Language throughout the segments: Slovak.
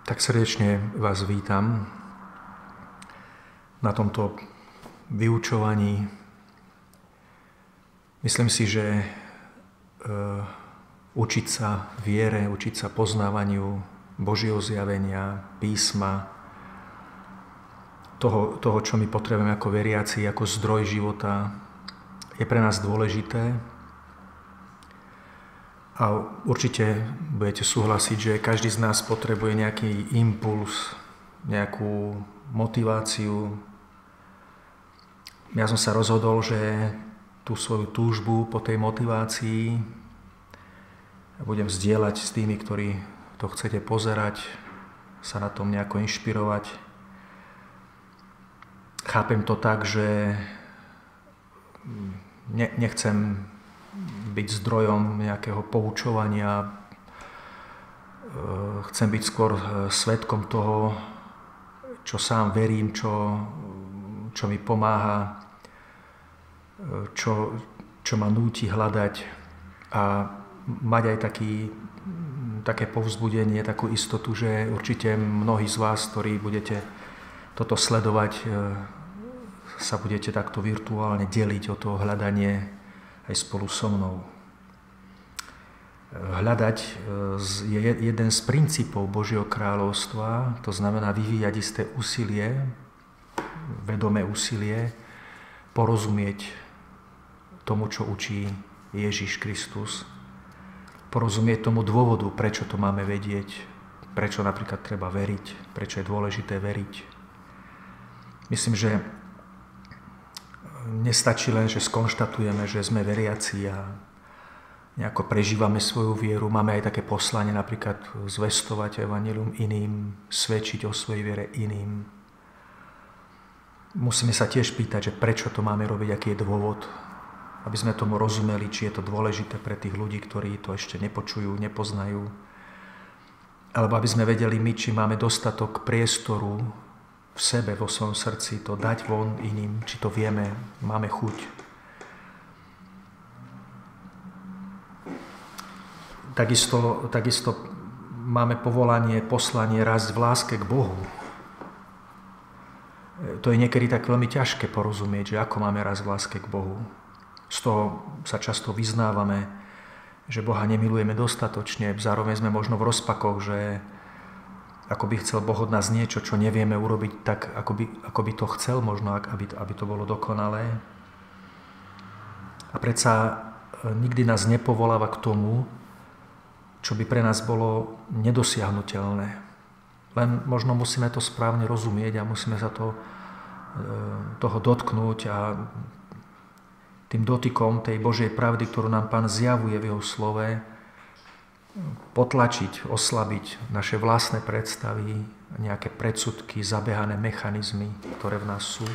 Tak srdečne vás vítam na tomto vyučovaní. Myslím si, že učiť sa viere, učiť sa poznávaniu Božieho zjavenia, písma, toho, čo my potrebujeme ako veriaci, ako zdroj života, je pre nás dôležité. A určite budete súhlasiť, že každý z nás potrebuje nejaký impuls, nejakú motiváciu. Ja som sa rozhodol, že tú svoju túžbu po tej motivácii budem zdieľať s tými, ktorí to chcete pozerať, sa na tom nejako inšpirovať. Chápem to tak, že nechcem byť zdrojom nejakého poučovania. Chcem byť skôr svedkom toho, čo sám verím, čo mi pomáha, čo ma núti hľadať a mať aj také povzbudenie, takú istotu, že určite mnohí z vás, ktorí budete toto sledovať, sa budete takto virtuálne deliť o to hľadanie aj spolu so mnou. Hľadať je jeden z princípov Božieho kráľovstva, to znamená vyvíjať isté úsilie, vedomé úsilie, porozumieť tomu, čo učí Ježiš Kristus, porozumieť tomu dôvodu, prečo to máme vedieť, prečo napríklad treba veriť, prečo je dôležité veriť. Myslím, že nestačí len, že skonštatujeme, že sme veriaci a nejako prežívame svoju vieru. Máme aj také poslanie, napríklad zvestovať evanjelium iným, svedčiť o svojej viere iným. Musíme sa tiež pýtať, že prečo to máme robiť, aký je dôvod, aby sme tomu rozumeli, či je to dôležité pre tých ľudí, ktorí to ešte nepočujú, nepoznajú. Alebo aby sme vedeli my, či máme dostatok priestoru v sebe, vo svojom srdci, to dať von iným, či to vieme, máme chuť. Takisto máme povolanie, poslanie rásť v láske k Bohu. To je niekedy tak veľmi ťažké porozumieť, že ako máme rásť v láske k Bohu. Z toho sa často vyznávame, že Boha nemilujeme dostatočne, zároveň sme možno v rozpakoch, že ako by chcel Boh od nás niečo, čo nevieme urobiť tak, ako by to chcel, možno aby to bolo dokonalé. A predsa nikdy nás nepovoláva k tomu, čo by pre nás bolo nedosiahnuteľné. Len možno musíme to správne rozumieť a musíme sa toho dotknúť a tým dotykom tej Božej pravdy, ktorú nám Pán zjavuje v jeho slove, potlačiť, oslabiť naše vlastné predstavy, nejaké predsudky, zabehané mechanizmy, ktoré v nás sú.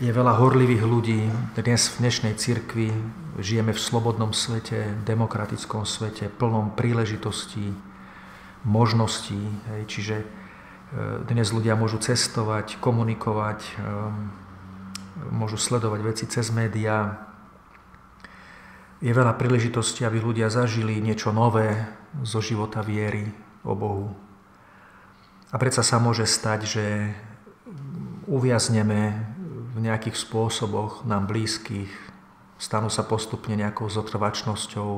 Je veľa horlivých ľudí. Dnes v dnešnej cirkvi žijeme v slobodnom svete, demokratickom svete, plnom príležitostí, možností. Čiže dnes ľudia môžu cestovať, komunikovať, môžu sledovať veci cez médiá. Je veľa príležitostí, aby ľudia zažili niečo nové zo života viery o Bohu. A predsa sa môže stať, že uviazneme v nejakých spôsoboch nám blízkych, stanú sa postupne nejakou zotrvačnosťou,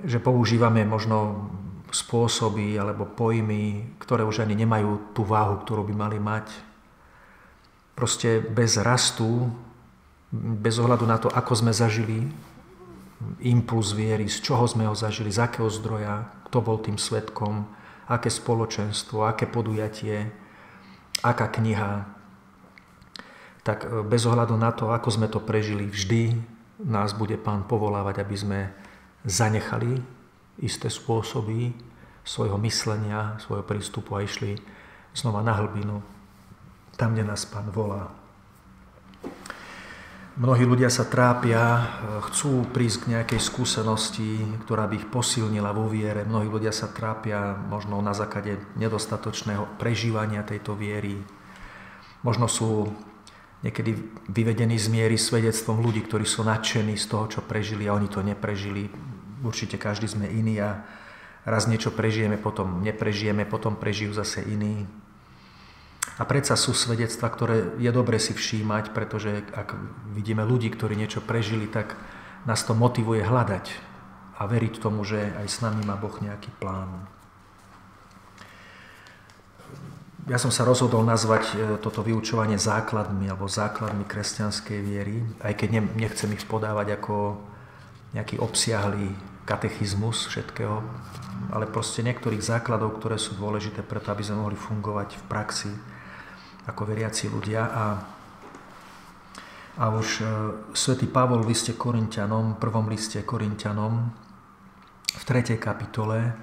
že používame možno spôsoby alebo pojmy, ktoré už ani nemajú tú váhu, ktorú by mali mať. Proste bez rastu, bez ohľadu na to, ako sme zažili impuls viery, z čoho sme ho zažili, z akého zdroja, kto bol tým svedkom, aké spoločenstvo, aké podujatie, aká kniha, tak bez ohľadu na to, ako sme to prežili, vždy nás bude Pán povolávať, aby sme zanechali isté spôsoby svojho myslenia, svojho prístupu a išli znova na hlbinu, tam, kde nás Pán volá. Mnohí ľudia sa trápia, chcú prísť k nejakej skúsenosti, ktorá by ich posilnila vo viere. Mnohí ľudia sa trápia možno na základe nedostatočného prežívania tejto viery. Možno sú niekedy vyvedení z miery svedectvom ľudí, ktorí sú nadšení z toho, čo prežili a oni to neprežili. Určite každý sme iný a Raz niečo prežijeme, potom neprežijeme, potom prežijú zase iní. A predsa sú svedectvá, ktoré je dobre si všímať, pretože ak vidíme ľudí, ktorí niečo prežili, tak nás to motivuje hľadať a veriť tomu, že aj s nami má Boh nejaký plán. Ja som sa rozhodol nazvať toto vyučovanie základmi alebo základmi kresťanskej viery, aj keď nechcem ich podávať ako nejaký obsiahlý katechizmus všetkého, ale proste niektorých základov, ktoré sú dôležité preto, aby sme mohli fungovať v praxi ako veriaci ľudia. A už svätý Pavol v liste Korinťanom, prvom liste Korinťanom, v 3. kapitole,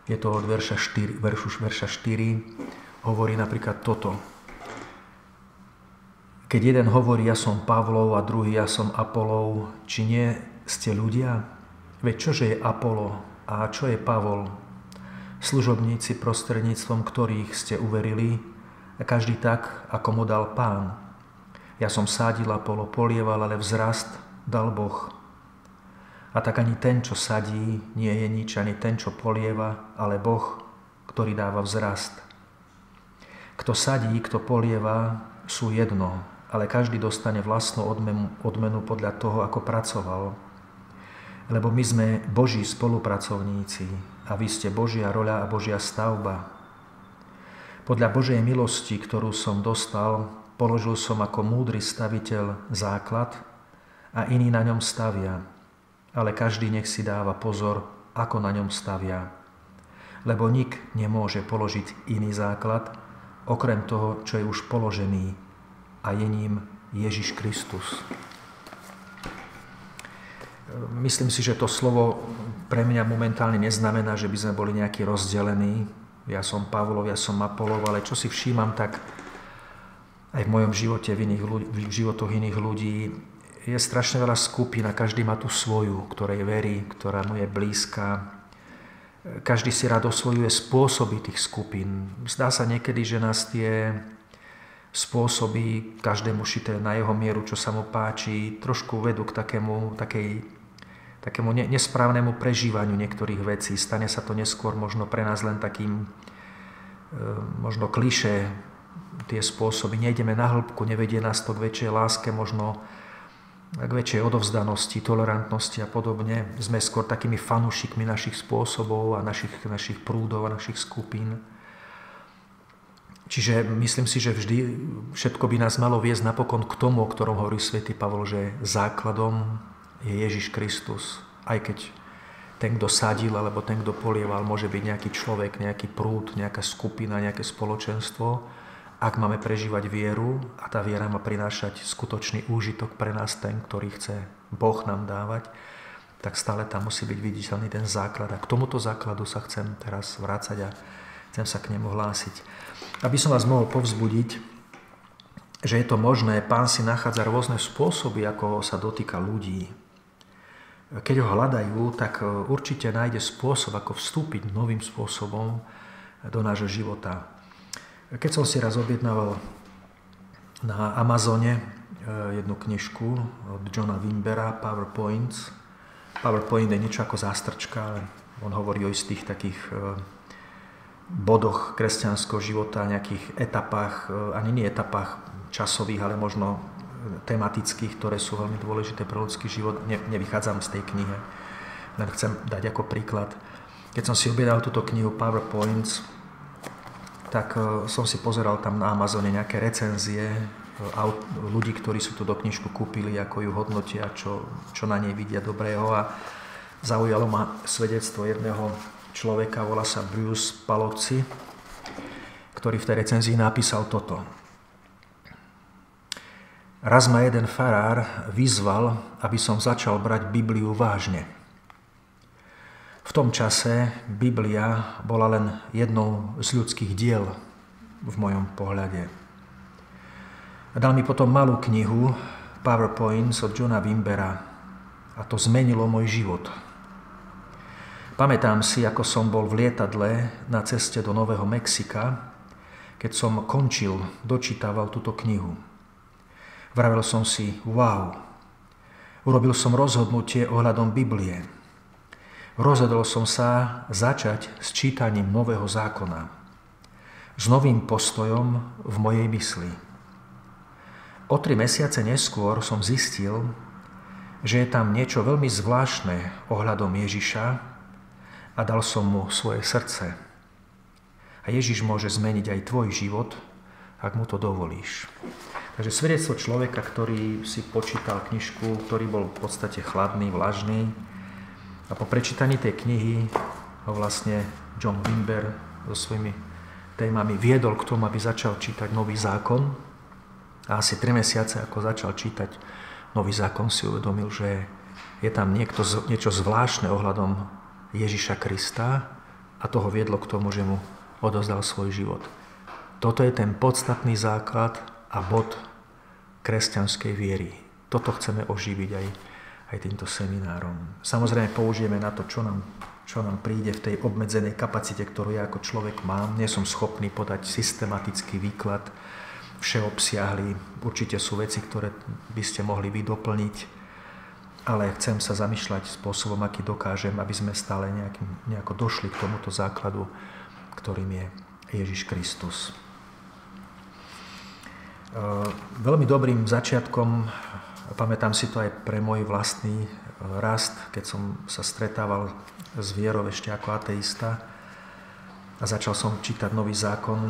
je to od verša 4, hovorí napríklad toto. Keď jeden hovorí, ja som Pavlov a druhý, ja som Apolov, či nie ste ľudia? Veď čože je Apolo a čo je Pavol? Služobníci, prostredníctvom ktorých ste uverili, a každý tak, ako mu dal Pán. Ja som sádil, Apolo polieval, ale vzrast dal Boh. A tak ani ten, čo sadí, nie je nič, ani ten, čo polieva, ale Boh, ktorý dáva vzrast. Kto sadí, kto polieva, sú jedno, ale každý dostane vlastnú odmenu podľa toho, ako pracoval. Lebo my sme Boží spolupracovníci a vy ste Božia roľa a Božia stavba. Podľa Božej milosti, ktorú som dostal, položil som ako múdry staviteľ základ a iní na ňom stavia. Ale každý nech si dáva pozor, ako na ňom stavia. Lebo nik nemôže položiť iný základ, okrem toho, čo je už položený, a je ním Ježiš Kristus. Myslím si, že to slovo pre mňa momentálne neznamená, že by sme boli nejakí rozdelení. Ja som Pavlov, ja som Apolov, ale čo si všímam, tak aj v mojom živote, v životoch iných ľudí je strašne veľa skupín a každý má tú svoju, ktorej verí, ktorá mu je blízka. Každý si rád osvojuje spôsoby tých skupín. Zdá sa niekedy, že nás tie spôsoby, každému šité na jeho mieru, čo sa mu páči, trošku vedú k takému nesprávnemu prežívaniu niektorých vecí. Stane sa to neskôr možno pre nás len takým možno klišé tie spôsoby. Nejdeme na hĺbku, nevedie nás to k väčšej láske, možno k väčšej odovzdanosti, tolerantnosti a podobne. Sme skôr takými fanúšikmi našich spôsobov a našich prúdov a našich skupín. Čiže myslím si, že vždy všetko by nás malo viesť napokon k tomu, o ktorom hovorí svätý Pavol, že základom je Ježiš Kristus. Aj keď ten, kto sadil, alebo ten, kto polieval, môže byť nejaký človek, nejaký prúd, nejaká skupina, nejaké spoločenstvo. Ak máme prežívať vieru a tá viera má prinášať skutočný úžitok pre nás, ten, ktorý chce Boh nám dávať, tak stále tam musí byť viditeľný ten základ. A k tomuto základu sa chcem teraz vrácať a chcem sa k nemu hlásiť. Aby som vás mohol povzbudiť, že je to možné, Pán si nachádza rôzne spôsoby, ako sa dotýka ľudí. Keď ho hľadajú, tak určite nájde spôsob, ako vstúpiť novým spôsobom do nášho života. Keď som si raz objednával na Amazone jednu knižku od Johna Wimbera, PowerPoints. PowerPoint je niečo ako zástrčka, ale on hovorí o istých takých bodoch kresťanského života, nejakých etapách, ani nie etapách časových, ale možno tematických, ktoré sú veľmi dôležité pre ľudský život. Nevychádzam z tej knihy, len chcem dať ako príklad. Keď som si objednal túto knihu PowerPoints, tak som si pozeral tam na Amazone nejaké recenzie ľudí, ktorí si túto knižku kúpili, ako ju hodnotia, čo na nej vidia dobrého. A zaujalo ma svedectvo jedného človeka, volá sa Bruce Palozzi, ktorý v tej recenzii napísal toto. Raz ma jeden farár vyzval, aby som začal brať Bibliu vážne. V tom čase Biblia bola len jednou z ľudských diel v mojom pohľade. A dal mi potom malú knihu PowerPoints od Johna Wimbera a to zmenilo môj život. Pamätám si, ako som bol v lietadle na ceste do Nového Mexika, keď som končil, dočítaval túto knihu. Vravel som si, wow, urobil som rozhodnutie ohľadom Biblie. rozhodol som sa začať s čítaním Nového zákona, s novým postojom v mojej mysli. O 3 mesiace neskôr som zistil, že je tam niečo veľmi zvláštne ohľadom Ježiša a dal som mu svoje srdce. A Ježiš môže zmeniť aj tvoj život, ak mu to dovolíš. Takže svedectvo človeka, ktorý si počítal knižku, ktorý bol v podstate chladný, vlažný, a po prečítaní tej knihy ho vlastne John Wimber so svojimi témami viedol k tomu, aby začal čítať Nový zákon. A asi 3 mesiace, ako začal čítať Nový zákon, si uvedomil, že je tam niečo zvláštne ohľadom Ježiša Krista a to ho viedlo k tomu, že mu odozdal svoj život. Toto je ten podstatný základ a bod kresťanskej viery. Toto chceme oživiť aj týmto seminárom. Samozrejme použijeme na to, čo nám príde v tej obmedzenej kapacite, ktorú ja ako človek mám. Nie som schopný podať systematický výklad, všeobsiahli. Určite sú veci, ktoré by ste mohli vy doplniť, ale chcem sa zamýšľať spôsobom, aký dokážem, aby sme stále nejako došli k tomuto základu, ktorým je Ježiš Kristus. Veľmi dobrým začiatkom, pamätám si to aj pre môj vlastný rast, keď som sa stretával s vierou ešte ako ateista, a začal som čítať Nový zákon.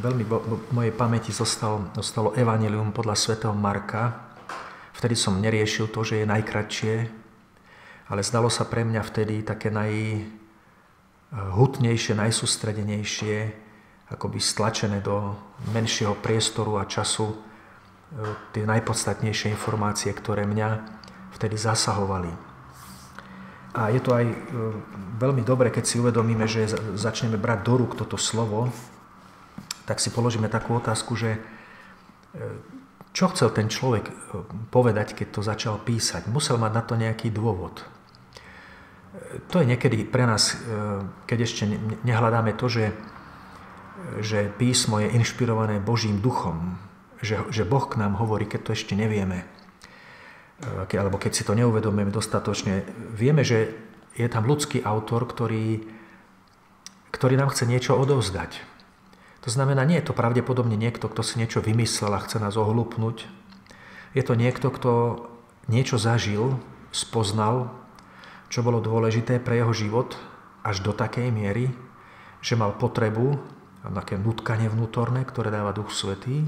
Veľmi v mojej pamäti zostalo Evanjelium podľa svätého Marka. Vtedy som neriešil to, že je najkratšie, ale zdalo sa pre mňa vtedy také najhutnejšie, najsústredenejšie, akoby stlačené do menšieho priestoru a času tie najpodstatnejšie informácie, ktoré mňa vtedy zasahovali. A je to aj veľmi dobre, keď si uvedomíme, že začneme brať do rúk toto slovo, tak si položíme takú otázku, že čo chcel ten človek povedať, keď to začal písať? Musel mať na to nejaký dôvod. To je niekedy pre nás, keď ešte nehľadáme to, že písmo je inšpirované Božím duchom, že Boh k nám hovorí, keď to ešte nevieme, alebo keď si to neuvedomujeme dostatočne, vieme, že je tam ľudský autor, ktorý nám chce niečo odovzdať. To znamená, nie je to pravdepodobne niekto, kto si niečo vymyslel a chce nás ohlúpnuť. Je to niekto, kto niečo zažil, spoznal, čo bolo dôležité pre jeho život až do takej miery, že mal potrebu, také nutkanie vnútorné, ktoré dáva Duch Svätý,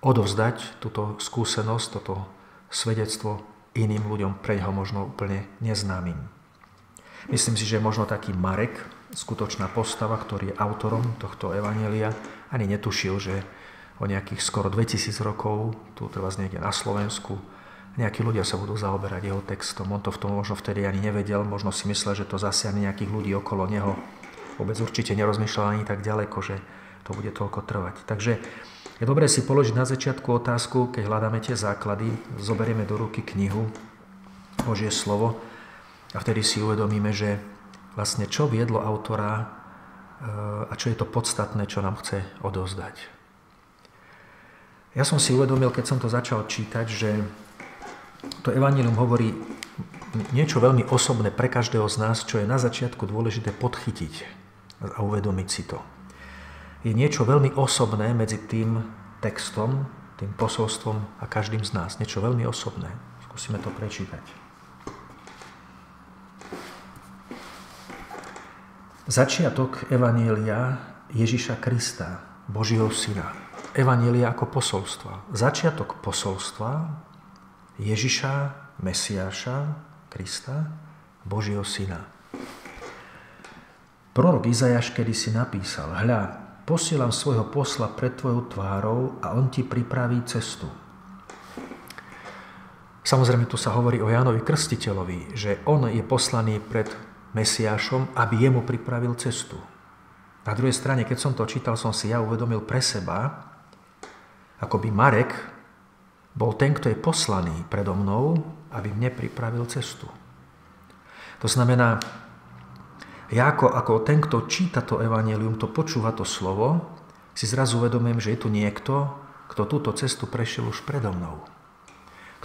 odovzdať túto skúsenosť, toto svedectvo iným ľuďom, pre neho možno úplne neznámym. Myslím si, že možno taký Marek, skutočná postava, ktorý je autorom tohto evanjelia, ani netušil, že o nejakých skoro 2000 rokov, tu teraz niekde na Slovensku, nejakí ľudia sa budú zaoberať jeho textom. On to v tom možno vtedy ani nevedel, možno si myslel, že to zasiahne nejakých ľudí okolo neho. Vôbec určite nerozmýšľal ani tak ďaleko, že to bude toľko trvať. Takže je dobré si položiť na začiatku otázku, keď hľadáme tie základy, zoberieme do ruky knihu, Božie slovo a vtedy si uvedomíme, že vlastne čo viedlo autora a čo je to podstatné, čo nám chce odovzdať. Ja som si uvedomil, keď som to začal čítať, že to evanjelium hovorí niečo veľmi osobné pre každého z nás, čo je na začiatku dôležité podchytiť a uvedomiť si to. Je niečo veľmi osobné medzi tým textom, tým posolstvom a každým z nás. Niečo veľmi osobné. Skúsime to prečítať. Začiatok evanjelia Ježiša Krista, Božieho Syna. Evanjelia ako posolstva. Začiatok posolstva Ježiša, Mesiáša, Krista, Božieho Syna. Prorok Izajáš kedysi napísal: Hľa, posielam svojho posla pred tvojou tvárou a on ti pripraví cestu. Samozrejme, tu sa hovorí o Jánovi Krstiteľovi, že on je poslaný pred Mesiášom, aby jemu pripravil cestu. Na druhej strane, keď som to čítal, som si ja uvedomil pre seba, ako by Marek bol ten, kto je poslaný predo mnou, aby mne pripravil cestu. To znamená, ja ako ten, kto číta to evanjelium, to počúva to slovo, si zrazu uvedomujem, že je tu niekto, kto túto cestu prešiel už predo mnou.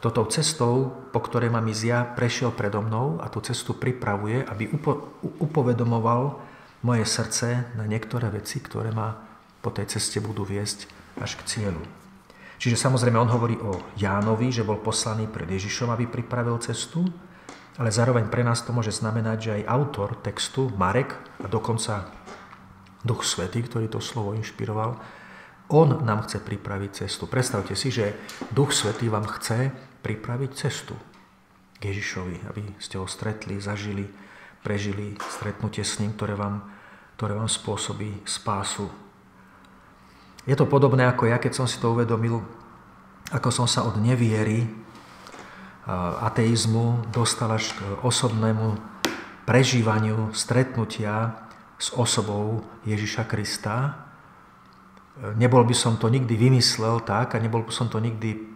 kto tou cestou, po ktorej mám ísť ja, prešiel predo mnou a tú cestu pripravuje, aby upovedomoval moje srdce na niektoré veci, ktoré ma po tej ceste budú viesť až k cieľu. Čiže samozrejme on hovorí o Jánovi, že bol poslaný pred Ježišom, aby pripravil cestu, ale zároveň pre nás to môže znamenať, že aj autor textu, Marek, a dokonca Duch Svätý, ktorý to slovo inšpiroval, on nám chce pripraviť cestu. Predstavte si, že Duch Svätý vám chce pripraviť cestu k Ježišovi, aby ste ho stretli, zažili, prežili stretnutie s ním, ktoré vám spôsobí spásu. Je to podobné ako ja, keď som si to uvedomil, ako som sa od neviery, ateizmu dostal až k osobnému prežívaniu stretnutia s osobou Ježiša Krista. Nebol by som to nikdy vymyslel tak a nebol by som to nikdy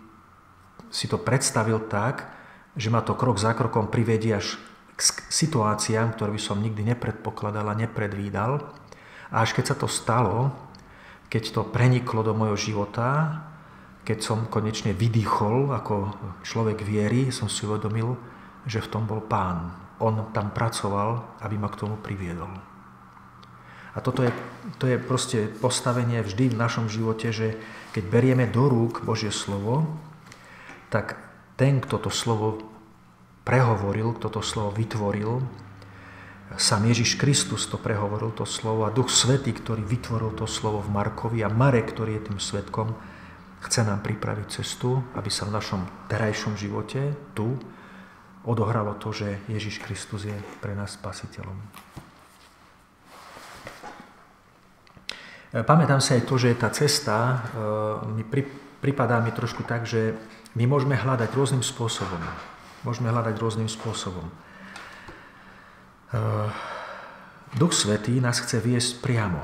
si to predstavil tak, že ma to krok za krokom privedie až k situáciám, ktoré by som nikdy nepredpokladal a nepredvídal. A až keď sa to stalo, keď to preniklo do môjho života, keď som konečne vydýchol ako človek viery, som si uvedomil, že v tom bol Pán. On tam pracoval, aby ma k tomu priviedol. A to je proste postavenie vždy v našom živote, že keď berieme do rúk Božie slovo, tak ten, kto to slovo prehovoril, kto to slovo vytvoril, sám Ježiš Kristus to prehovoril, to slovo, a Duch Svätý, ktorý vytvoril to slovo v Markovi, a Marek, ktorý je tým svedkom, chce nám pripraviť cestu, aby sa v našom terajšom živote tu odohralo to, že Ježiš Kristus je pre nás spasiteľom. Pamätám si aj to, že tá cesta pripadá mi trošku tak, že my môžeme hľadať rôznym spôsobom. Duch Svätý nás chce viesť priamo.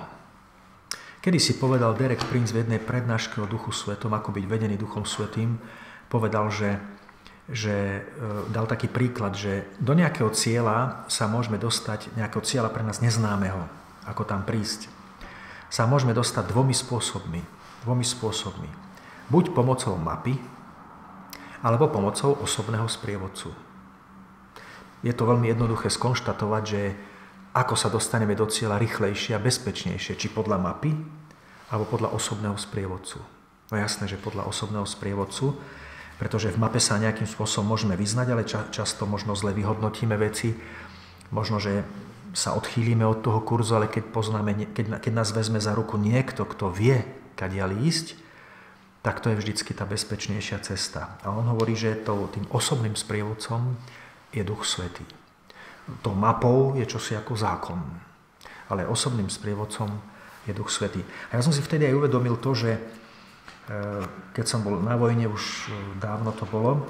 Kedy si povedal Derek Prince v jednej prednáške o Duchu Svätom, ako byť vedený Duchom Svätým, povedal, že dal taký príklad, že do nejakého cieľa sa môžeme dostať, nejakého cieľa pre nás neznámeho, ako tam prísť, sa môžeme dostať dvomi spôsobmi. Buď pomocou mapy, alebo pomocou osobného sprievodcu. Je to veľmi jednoduché skonštatovať, že ako sa dostaneme do cieľa rýchlejšie a bezpečnejšie, či podľa mapy, alebo podľa osobného sprievodcu. No jasné, že podľa osobného sprievodcu, pretože v mape sa nejakým spôsobom môžeme vyznať, ale často možno zle vyhodnotíme veci, možno, že sa odchýlime od toho kurzu, ale keď nás vezme za ruku niekto, kto vie, kadiaľ ísť, tak to je vždycky tá bezpečnejšia cesta. A on hovorí, že tým osobným sprievodcom je Duch Svätý. Tou mapou je čosi ako zákon, ale osobným sprievodcom je Duch Svätý. A ja som si vtedy aj uvedomil to, že keď som bol na vojne, už dávno to bolo,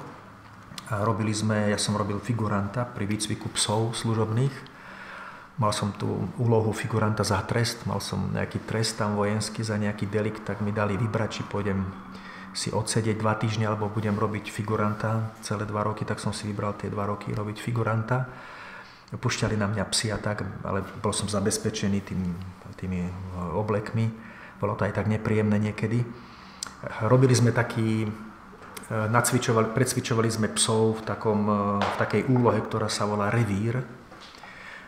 a ja som robil figuranta pri výcviku psov služobných. Mal som tú úlohu figuranta za trest, mal som nejaký trest tam vojenský za nejaký delikt, tak mi dali vybrať, či pôjdem si odsedieť 2 týždne, alebo budem robiť figuranta celé 2 roky, tak som si vybral tie 2 roky robiť figuranta. Púšťali na mňa psi a tak, ale bol som zabezpečený tými oblekmi, bolo to aj tak nepríjemné niekedy. Robili sme precvičovali sme psov v takej úlohe, ktorá sa volá revír.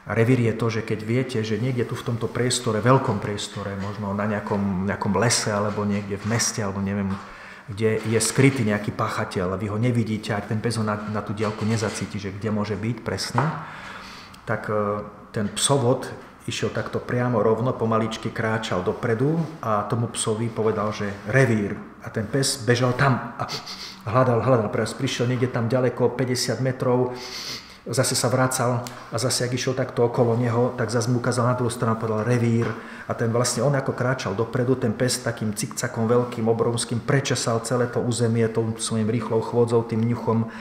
A revír je to, že keď viete, že niekde tu v tomto priestore, veľkom priestore, možno na nejakom lese, alebo niekde v meste, alebo neviem, kde je skrytý nejaký páchateľ a vy ho nevidíte, a ten pes ho na tú diaľku nezacíti, že kde môže byť presne, tak ten psovod išiel takto priamo rovno, pomaličky kráčal dopredu a tomu psovi povedal, že revír. A ten pes bežal tam a hľadal. Prišiel niekde tam ďaleko, 50 metrov, zase sa vracal a zase, ak išiel takto okolo neho, tak zase mu ukázal na druhú stranu a povedal revír. A ten vlastne, on ako kráčal dopredu, ten pes takým cikcakom veľkým, obrovským prečesal celé to územie tou svojím rýchlou chôdzou, tým ňuchom,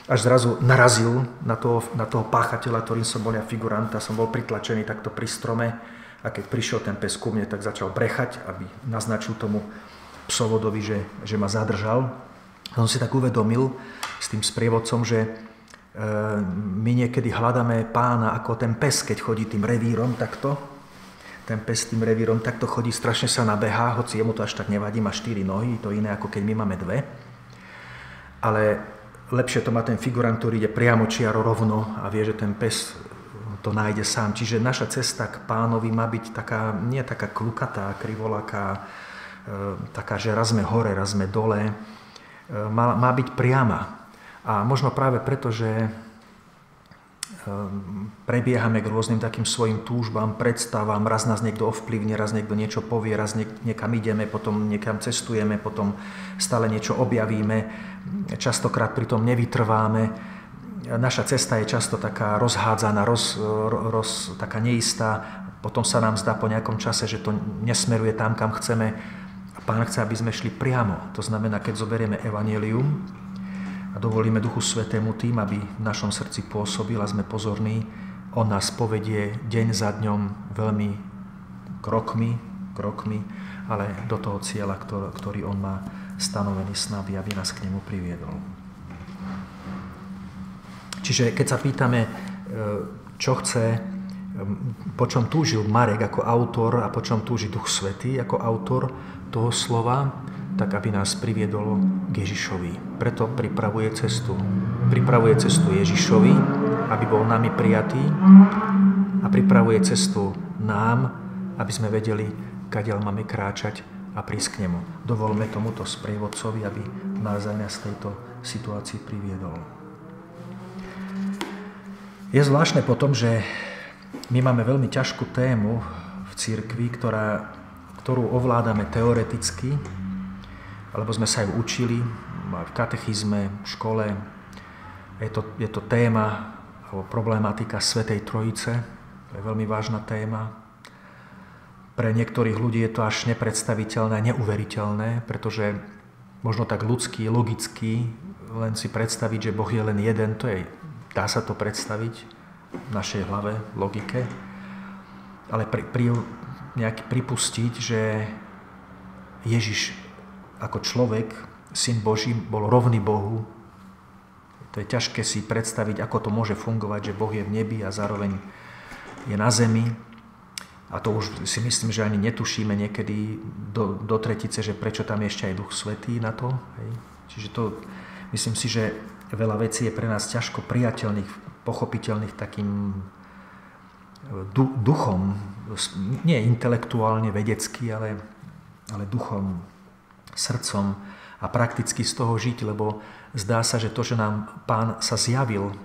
až zrazu narazil na toho páchateľa, ktorým som bol ja figuranta, som bol pritlačený takto pri strome, a keď prišiel ten pes ku mne, tak začal brechať, aby naznačil tomu psovodovi, že ma zadržal. A som si tak uvedomil s tým sprievodcom, že my niekedy hľadáme Pána ako ten pes, keď chodí tým revírom takto. Ten pes tým revírom takto chodí, strašne sa nabehá, hoci jemu to až tak nevadí, má 4 nohy, to iné ako keď my máme 2. Ale lepšie to má ten figurant, ktorý ide priamo čiaro rovno a vie, že ten pes to nájde sám. Čiže naša cesta k Pánovi má byť taká, nie taká klukatá, krivolaká, taká, že raz sme hore, raz sme dole. Má byť priama. A možno práve preto, že prebiehame k rôznym takým svojim túžbám, predstavám, raz nás niekto ovplyvne, raz niekto niečo povie, raz niekam ideme, potom niekam cestujeme, potom stále niečo objavíme, častokrát pri tom nevytrváme. Naša cesta je často taká rozhádzaná, taká neistá, potom sa nám zdá po nejakom čase, že to nesmeruje tam, kam chceme. A Pán chce, aby sme šli priamo. To znamená, keď zoberieme evanjelium a dovolíme Duchu Svätému tým, aby v našom srdci pôsobil a sme pozorní, on nás povedie deň za dňom veľmi krokmi, ale do toho cieľa, ktorý on má stanovený s nami, aby nás k nemu priviedol. Čiže keď sa pýtame, čo chce, po čom túžil Marek ako autor a po čom túži Duch Svätý ako autor toho slova, tak aby nás priviedol k Ježišovi. Preto pripravuje cestu. Pripravuje cestu Ježišovi, aby bol nami prijatý, a pripravuje cestu nám, aby sme vedeli, kadiaľ máme kráčať a prísť k nemu. Dovolme tomuto sprievodcovi, aby nás aj z tejto situácii priviedol. Je zvláštne potom, že my máme veľmi ťažkú tému v cirkvi, ktorú ovládame teoreticky, alebo sme sa aj učili v katechizme, v škole. Je to téma alebo problematika Svätej Trojice. To je veľmi vážna téma. Pre niektorých ľudí je to až nepredstaviteľné, neuveriteľné, pretože možno tak ľudský, logicky len si predstaviť, že Boh je len jeden, dá sa to predstaviť v našej hlave, logike, ale pripustiť, že Ježiš ako človek, Syn Boží, bol rovný Bohu. To je ťažké si predstaviť, ako to môže fungovať, že Boh je v nebi a zároveň je na zemi. A to už si myslím, že ani netušíme niekedy do tretice, že prečo tam je ešte aj Duch Svätý na to. Hej. Čiže to, myslím si, že veľa vecí je pre nás ťažko priateľných, pochopiteľných takým duchom, nie intelektuálne, vedecky, ale duchom, srdcom a prakticky z toho žiť, lebo zdá sa, že to, že nám Pán sa zjavil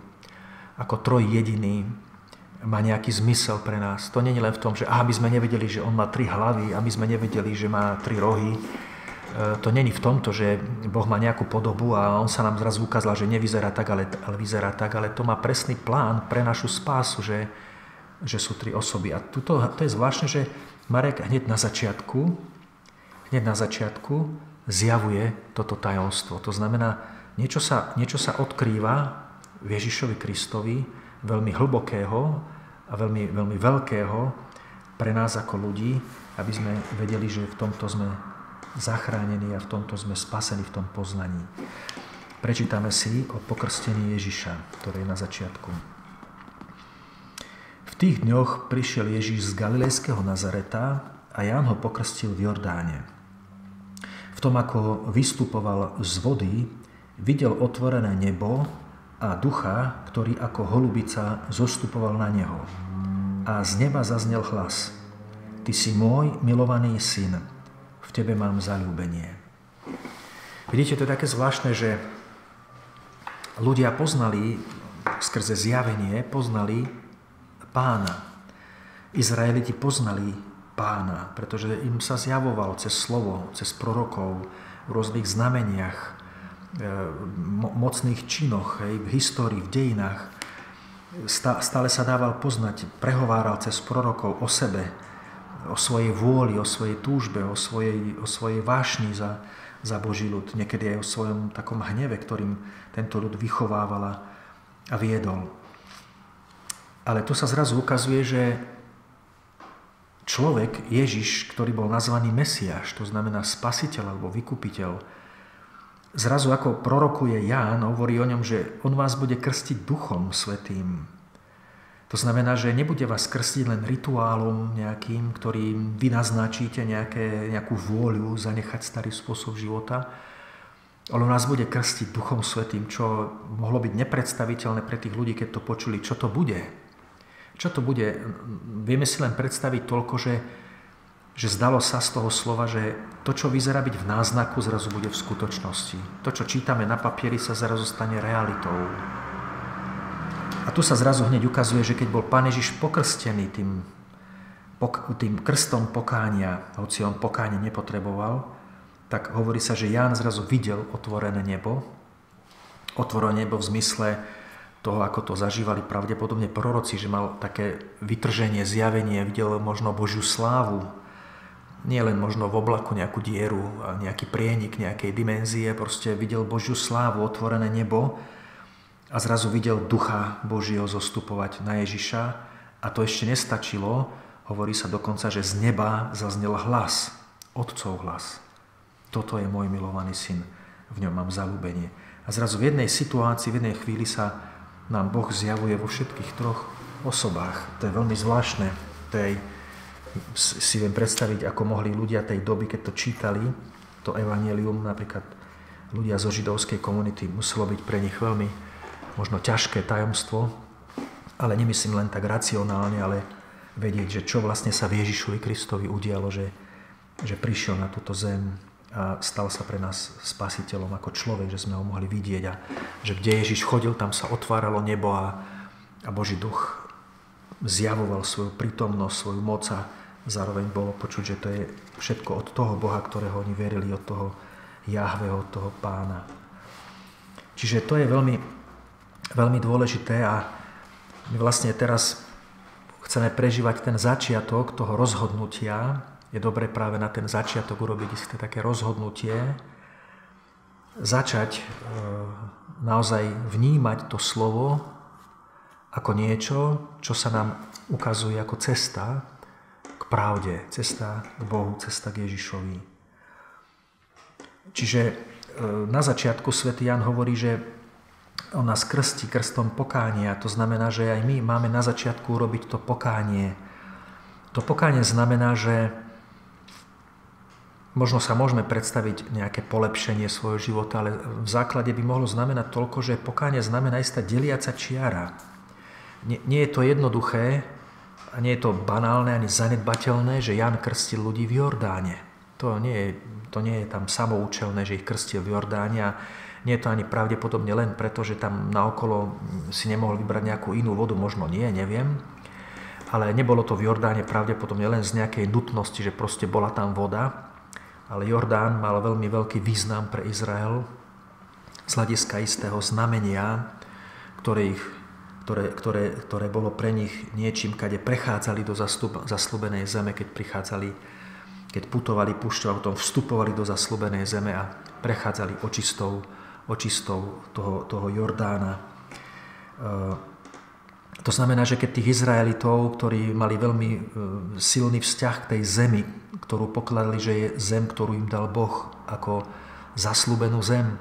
ako trojjediný, má nejaký zmysel pre nás. To nie je len v tom, že aby sme nevedeli, že on má 3 hlavy, aby sme nevedeli, že má 3 rohy. To nie je v tomto, že Boh má nejakú podobu a on sa nám zrazu ukázal, že nevyzerá tak, ale vyzerá tak, ale to má presný plán pre našu spásu, že sú 3 osoby. A to je zvláštne, že Marek hneď na začiatku zjavuje toto tajomstvo. To znamená, niečo sa odkrýva v Ježišovi Kristovi, veľmi hlbokého a veľmi, veľmi veľkého pre nás ako ľudí, aby sme vedeli, že v tomto sme zachránení a v tomto sme spasení, v tom poznaní. Prečítame si o pokrstení Ježiša, ktoré je na začiatku. V tých dňoch prišiel Ježiš z galilejského Nazareta a Ján ho pokrstil v Jordáne. V tom, ako vystupoval z vody, videl otvorené nebo a ducha, ktorý ako holubica zostupoval na neho. A z neba zaznel hlas: Ty si môj milovaný syn, v tebe mám zaľúbenie. Vidíte, to je také zvláštne, že ľudia poznali, skrze zjavenie, poznali Pána. Izraeliti poznali Pána, pretože im sa zjavoval cez slovo, cez prorokov, v rôznych znameniach, mocných činoch, v histórii, v dejinách. Stále sa dával poznať, prehováral cez prorokov o sebe, o svojej vôli, o svojej túžbe, o svojej vášni za Boží ľud. Niekedy aj o svojom takom hneve, ktorým tento ľud vychovával a viedol. Ale tu sa zrazu ukazuje, že človek, Ježiš, ktorý bol nazvaný Mesiáš, to znamená spasiteľ alebo vykupiteľ, zrazu ako prorokuje Ján, hovorí o ňom, že on vás bude krstiť Duchom Svätým. To znamená, že nebude vás krstiť len rituálom nejakým, ktorým vy naznačíte nejakú vôľu zanechať starý spôsob života, On nás bude krstiť Duchom Svätým, čo mohlo byť nepredstaviteľné pre tých ľudí, keď to počuli. Čo to bude? Čo to bude? Vieme si len predstaviť toľko, že zdalo sa z toho slova, že to, čo vyzerá byť v náznaku, zrazu bude v skutočnosti. To, čo čítame na papieri, sa zrazu stane realitou. A tu sa zrazu hneď ukazuje, že keď bol Pán Ježiš pokrstený tým krstom pokánia, hoci on pokánie nepotreboval, tak hovorí sa, že Ján zrazu videl otvorené nebo. Otvorené nebo v zmysle toho, ako to zažívali pravdepodobne proroci, že mal také vytrženie, zjavenie, videl možno Božiu slávu. Nie len možno v oblaku nejakú dieru, nejaký prienik nejakej dimenzie, proste videl Božiu slávu, otvorené nebo a zrazu videl Ducha Božieho zostupovať na Ježiša. A to ešte nestačilo, hovorí sa dokonca, že z neba zaznel hlas, Otcov hlas. Toto je môj milovaný syn, v ňom mám zaľúbenie. A zrazu v jednej situácii, v jednej chvíli sa nám Boh zjavuje vo všetkých troch osobách. To je veľmi zvláštne. Si viem predstaviť, ako mohli ľudia tej doby, keď to čítali, to evanjelium, napríklad ľudia zo židovskej komunity, muselo byť pre nich veľmi možno ťažké tajomstvo, ale nemyslím len tak racionálne, ale vedieť, že čo vlastne sa v Ježišovi Kristovi udialo, že prišiel na túto zem a stal sa pre nás spasiteľom ako človek, že sme ho mohli vidieť a že kde Ježiš chodil, tam sa otváralo nebo a Boží duch zjavoval svoju prítomnosť, svoju moc a zároveň bolo počuť, že to je všetko od toho Boha, ktorého oni verili, od toho Jahveho, od toho Pána. Čiže to je veľmi, veľmi dôležité a my vlastne teraz chceme prežívať ten začiatok toho rozhodnutia. Je dobre práve na ten začiatok urobiť isté také rozhodnutie, začať naozaj vnímať to slovo ako niečo, čo sa nám ukazuje ako cesta k pravde, cesta k Bohu, cesta k Ježišovi. Čiže na začiatku svätý Ján hovorí, že on nás krstí krstom pokánia. To znamená, že aj my máme na začiatku urobiť to pokánie. To pokánie znamená, že možno sa môžeme predstaviť nejaké polepšenie svojho života, ale v základe by mohlo znamenať toľko, že pokánie znamená istá deliaca čiara. Nie je to jednoduché a nie je to banálne ani zanedbateľné, že Ján krstil ľudí v Jordáne. To nie je tam samoučelné, že ich krstil v Jordáne a nie je to ani pravdepodobne len preto, že tam naokolo si nemohol vybrať nejakú inú vodu, možno nie, neviem. Ale nebolo to v Jordáne pravdepodobne len z nejakej nutnosti, že proste bola tam voda. Ale Jordán mal veľmi veľký význam pre Izrael z hľadiska istého znamenia, ktoré bolo pre nich niečím, kade prechádzali do zasľúbenej zeme, keď putovali púšťou a potom vstupovali do zasľúbenej zeme a prechádzali očistou toho Jordána. To znamená, že keď tých Izraelitov, ktorí mali veľmi silný vzťah k tej zemi, ktorú pokladali, že je zem, ktorú im dal Boh ako zasľúbenú zem,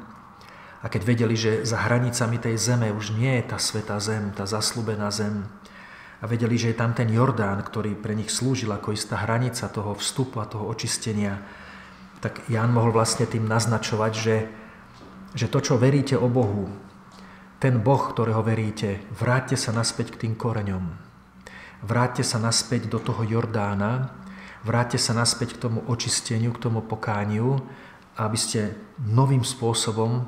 a keď vedeli, že za hranicami tej zeme už nie je tá svätá zem, tá zasľúbená zem, a vedeli, že je tam ten Jordán, ktorý pre nich slúžil ako istá hranica toho vstupu a toho očistenia, tak Ján mohol vlastne tým naznačovať, že to, čo veríte o Bohu, ten Boh, ktorého veríte, vráťte sa naspäť k tým koreňom. Vráťte sa naspäť do toho Jordána, vráťte sa naspäť k tomu očisteniu, k tomu pokániu, aby ste novým spôsobom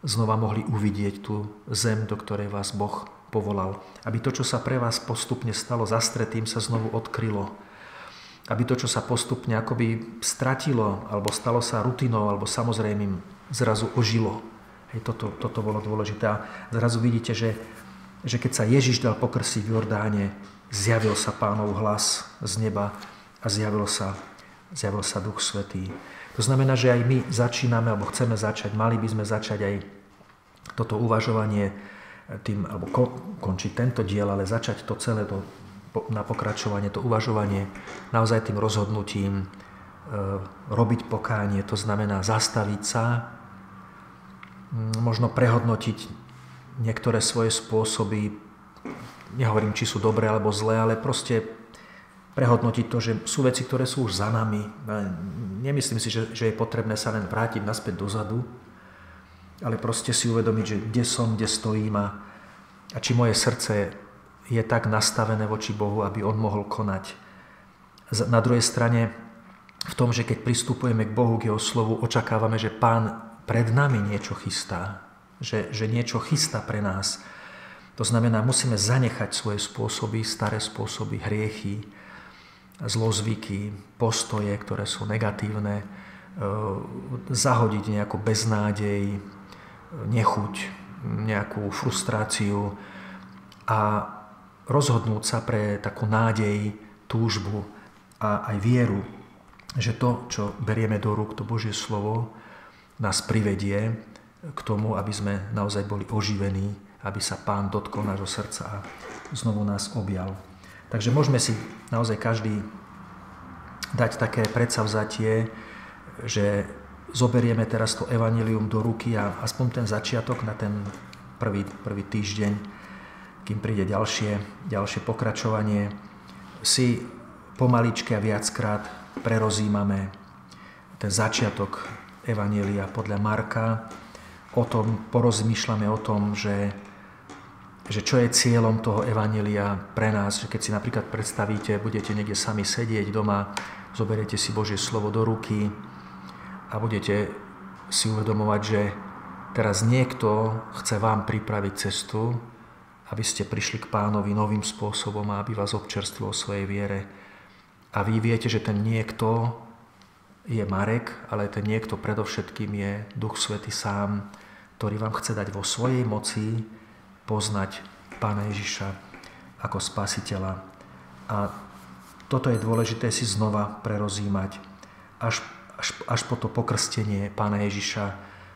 znova mohli uvidieť tú zem, do ktorej vás Boh povolal. Aby to, čo sa pre vás postupne stalo zastretým, sa znovu odkrylo. Aby to, čo sa postupne akoby stratilo, alebo stalo sa rutinou, alebo samozrejmým, zrazu ožilo. Toto bolo dôležité. A zrazu vidíte, že keď sa Ježiš dal pokrstiť v Jordáne, zjavil sa Pánov hlas z neba a zjavil sa Duch Svätý. To znamená, že aj my začíname, alebo chceme začať, mali by sme začať aj toto uvažovanie tým, alebo končiť tento diel, ale začať to celé na pokračovanie, to uvažovanie naozaj tým rozhodnutím robiť pokánie. To znamená zastaviť sa, možno prehodnotiť niektoré svoje spôsoby, nehovorím, či sú dobré alebo zlé, ale proste prehodnotiť to, že sú veci, ktoré sú už za nami. Nemyslím si, že je potrebné sa len vrátiť naspäť dozadu, ale proste si uvedomiť, že kde som, kde stojím a či moje srdce je tak nastavené voči Bohu, aby on mohol konať. Na druhej strane, v tom, že keď pristupujeme k Bohu, k jeho slovu, očakávame, že Pán pred nami niečo chystá, že niečo chystá pre nás. To znamená, musíme zanechať svoje spôsoby, staré spôsoby, hriechy, zlozvyky, postoje, ktoré sú negatívne, zahodiť nejakú beznádej, nechuť, nejakú frustráciu a rozhodnúť sa pre takú nádej, túžbu a aj vieru, že to, čo berieme do rúk, to Božie slovo, nás privedie k tomu, aby sme naozaj boli oživení, aby sa Pán dotkol nášho srdca a znovu nás objal. Takže môžeme si naozaj každý dať také predsavzatie, že zoberieme teraz to evanjelium do ruky a aspoň ten začiatok na ten prvý týždeň, kým príde ďalšie pokračovanie, si pomaličky a viackrát prerozímame ten začiatok evanjelia podľa Marka, porozmýšľame o tom, že čo je cieľom toho evanjelia pre nás, že keď si napríklad predstavíte, budete niekde sami sedieť doma, zoberiete si Božie slovo do ruky a budete si uvedomovať, že teraz niekto chce vám pripraviť cestu, aby ste prišli k Pánovi novým spôsobom a aby vás občerstvil o svojej viere. A vy viete, že ten niekto je Marek, ale ten niekto predovšetkým je Duch Svätý sám, ktorý vám chce dať vo svojej moci poznať Pána Ježiša ako Spasiteľa. A toto je dôležité si znova prerozímať až po to pokrstenie Pána Ježiša.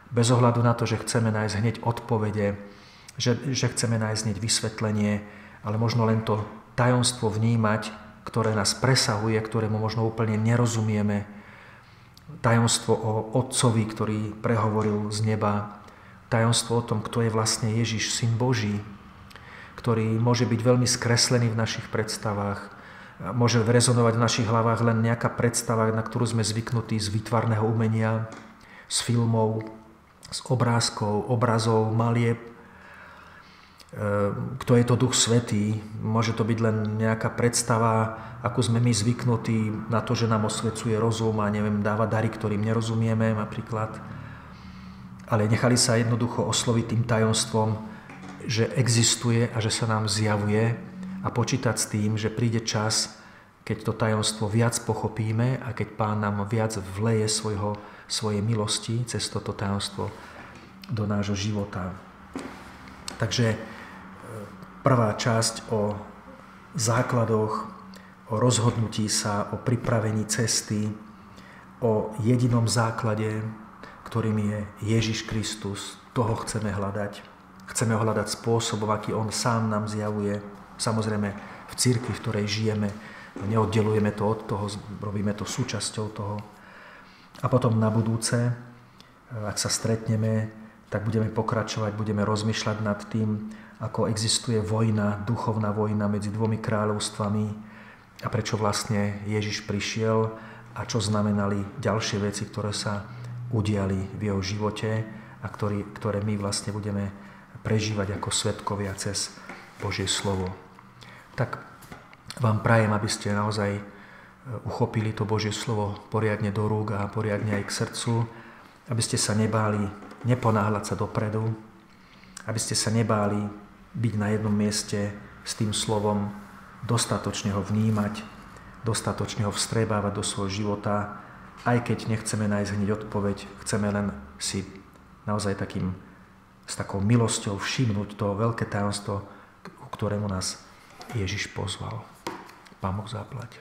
Bez ohľadu na to, že chceme nájsť hneď odpovede, že chceme nájsť hneď vysvetlenie, ale možno len to tajomstvo vnímať, ktoré nás presahuje, ktorému možno úplne nerozumieme. Tajomstvo o Otcovi, ktorý prehovoril z neba. Tajomstvo o tom, kto je vlastne Ježiš, Syn Boží, ktorý môže byť veľmi skreslený v našich predstavách. Môže rezonovať v našich hlavách len nejaká predstava, na ktorú sme zvyknutí z výtvarného umenia, z filmov, z obrázkov, obrazov, malieb. Kto je to Duch Svätý? Môže to byť len nejaká predstava, ako sme my zvyknutí na to, že nám osvecuje rozum a dáva dary, ktorým nerozumieme napríklad. Ale nechali sa jednoducho osloviť tým tajomstvom, že existuje a že sa nám zjavuje a počítať s tým, že príde čas, keď to tajomstvo viac pochopíme a keď Pán nám viac vleje svojej milosti cez toto tajomstvo do nášho života. Takže prvá časť o základoch, o rozhodnutí sa, o pripravení cesty, o jedinom základe, ktorým je Ježiš Kristus. Toho chceme hľadať. Chceme ho hľadať spôsobom, aký on sám nám zjavuje. Samozrejme v cirkvi, v ktorej žijeme, neoddelujeme to od toho, robíme to súčasťou toho. A potom na budúce, ak sa stretneme, tak budeme pokračovať, budeme rozmýšľať nad tým, ako existuje vojna, duchovná vojna medzi dvomi kráľovstvami a prečo vlastne Ježiš prišiel a čo znamenali ďalšie veci, ktoré sa udiali v jeho živote a ktoré my vlastne budeme prežívať ako svedkovia cez Božie slovo. Tak vám prajem, aby ste naozaj uchopili to Božie slovo poriadne do rúk a poriadne aj k srdcu, aby ste sa nebáli neponáhľať sa dopredu, aby ste sa nebáli byť na jednom mieste s tým slovom, dostatočne ho vnímať, dostatočne ho vstrebávať do svojho života, aj keď nechceme nájsť hneď odpoveď, chceme len si naozaj s takou milosťou všimnúť to veľké tajomstvo, ku ktorému nás Ježiš pozval. Pán Boh zaplať.